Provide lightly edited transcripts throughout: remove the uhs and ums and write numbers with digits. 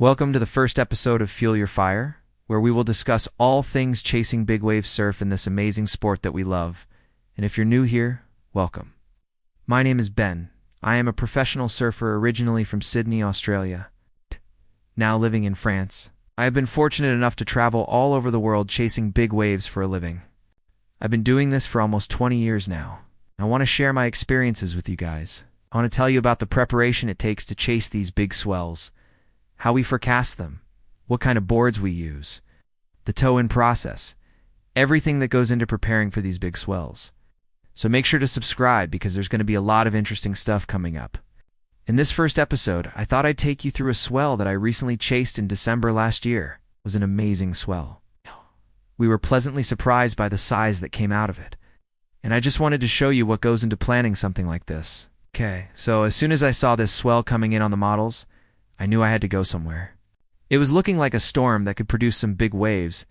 Welcome to the first episode of Fuel Your Fire, where we will discuss all things chasing big wave surf in this amazing sport that we love. And if you're new here, welcome. My name is Ben. I am a professional surfer originally from Sydney, Australia, now living in France. I have been fortunate enough to travel all over the world chasing big waves for a living. I've been doing this for almost 20 years now. I want to share my experiences with you guys. I want to tell you about the preparation it takes to chase these big swells, how we forecast them, what kind of boards we use, the tow-in process, everything that goes into preparing for these big swells. So make sure to subscribe because there's going to be a lot of interesting stuff coming up. In this first episode, I thought I'd take you through a swell that I recently chased in December last year. It was an amazing swell. We were pleasantly surprised by the size that came out of it. And I just wanted to show you what goes into planning something like this. Okay, so as soon as I saw this swell coming in on the models, I knew I had to go somewhere. It was looking like a storm that could produce some big waves,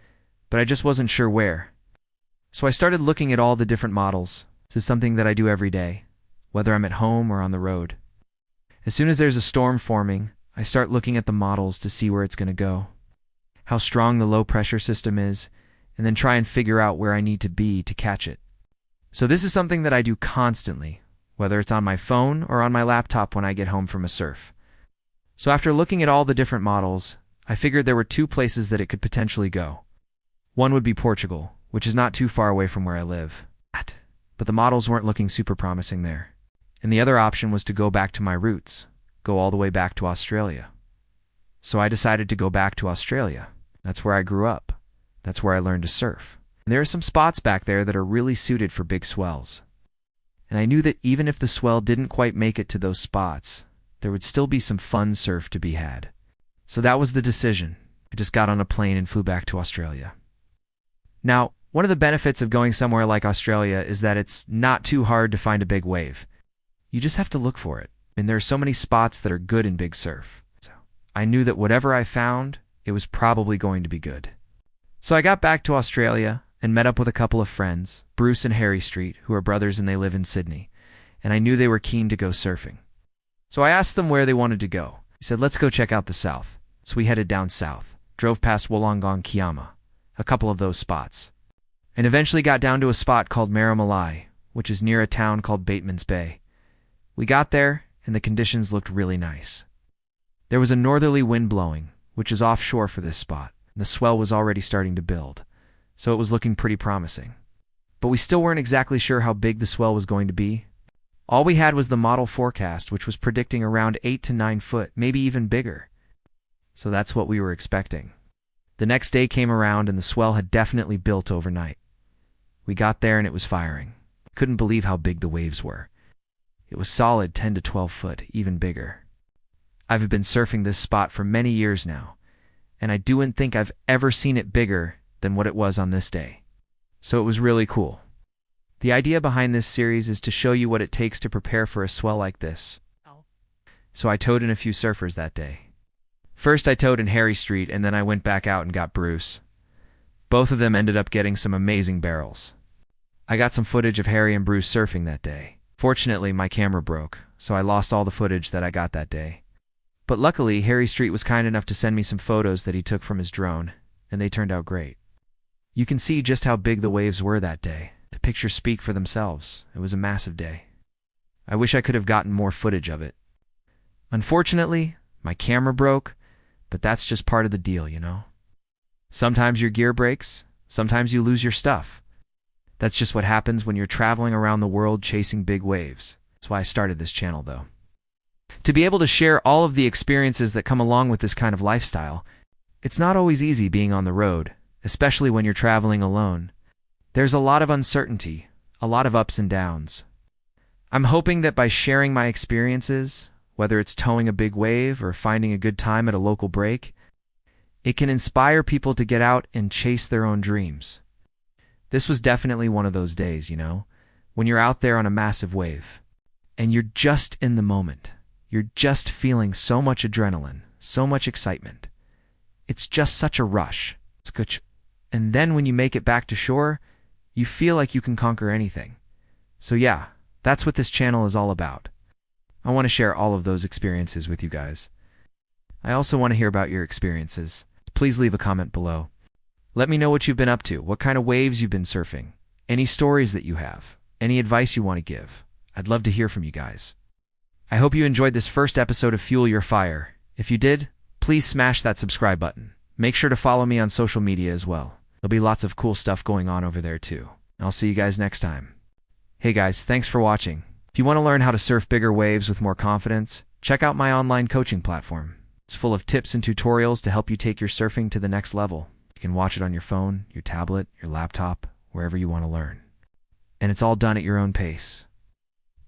but I just wasn't sure where. So I started looking at all the different models. This is something that I do every day, whether I'm at home or on the road. As soon as there's a storm forming, I start looking at the models to see where it's going to go, how strong the low pressure system is, and then try and figure out where I need to be to catch it. So this is something that I do constantly, whether it's on my phone or on my laptop when I get home from a surf. So after looking at all the different models, I figured there were two places that it could potentially go. One would be Portugal, which is not too far away from where I live. But the models weren't looking super promising there. And the other option was to go back to my roots, go all the way back to Australia. So I decided to go back to Australia. That's where I grew up. That's where I learned to surf. And there are some spots back there that are really suited for big swells. And I knew that even if the swell didn't quite make it to those spots, there would still be some fun surf to be had. So that was the decision. I just got on a plane and flew back to Australia. Now, one of the benefits of going somewhere like Australia is that it's not too hard to find a big wave. You just have to look for it. And there are so many spots that are good in big surf. So I knew that whatever I found, it was probably going to be good. So I got back to Australia and met up with a couple of friends, Bruce and Harry Street, who are brothers and they live in Sydney. And I knew they were keen to go surfing. So I asked them where they wanted to go. He said, let's go check out the south. So we headed down south, drove past Wollongong Kiama, a couple of those spots, and eventually got down to a spot called Marimalai, which is near a town called Bateman's Bay. We got there, and the conditions looked really nice. There was a northerly wind blowing, which is offshore for this spot, and the swell was already starting to build, so it was looking pretty promising. But we still weren't exactly sure how big the swell was going to be. All we had was the model forecast, which was predicting around 8 to 9 foot, maybe even bigger. So that's what we were expecting. The next day came around and the swell had definitely built overnight. We got there and it was firing. Couldn't believe how big the waves were. It was solid 10 to 12 foot, even bigger. I've been surfing this spot for many years now, and I don't think I've ever seen it bigger than what it was on this day. So it was really cool. The idea behind this series is to show you what it takes to prepare for a swell like this. So I towed in a few surfers that day. First I towed in Harry Street and then I went back out and got Bruce. Both of them ended up getting some amazing barrels. I got some footage of Harry and Bruce surfing that day. Fortunately, my camera broke, so I lost all the footage that I got that day. But luckily, Harry Street was kind enough to send me some photos that he took from his drone, and they turned out great. You can see just how big the waves were that day. The pictures speak for themselves. It was a massive day. I wish I could have gotten more footage of it. Unfortunately, my camera broke, but that's just part of the deal, you know? Sometimes your gear breaks, sometimes you lose your stuff. That's just what happens when you're traveling around the world chasing big waves. That's why I started this channel, though. To be able to share all of the experiences that come along with this kind of lifestyle, it's not always easy being on the road, especially when you're traveling alone. There's a lot of uncertainty, a lot of ups and downs. I'm hoping that by sharing my experiences, whether it's towing a big wave or finding a good time at a local break, it can inspire people to get out and chase their own dreams. This was definitely one of those days, you know, when you're out there on a massive wave, and you're just in the moment. You're just feeling so much adrenaline, so much excitement. It's just such a rush. It's good. And then when you make it back to shore, you feel like you can conquer anything. So yeah, that's what this channel is all about. I want to share all of those experiences with you guys. I also want to hear about your experiences. Please leave a comment below. Let me know what you've been up to, what kind of waves you've been surfing, any stories that you have, any advice you want to give. I'd love to hear from you guys. I hope you enjoyed this first episode of Fuel Your Fire. If you did, please smash that subscribe button. Make sure to follow me on social media as well. There'll be lots of cool stuff going on over there too. I'll see you guys next time. Hey guys, thanks for watching. If you want to learn how to surf bigger waves with more confidence, check out my online coaching platform. It's full of tips and tutorials to help you take your surfing to the next level. You can watch it on your phone, your tablet, your laptop, wherever you want to learn. And it's all done at your own pace.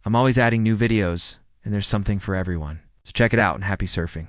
I'm always adding new videos, and there's something for everyone. So check it out and happy surfing.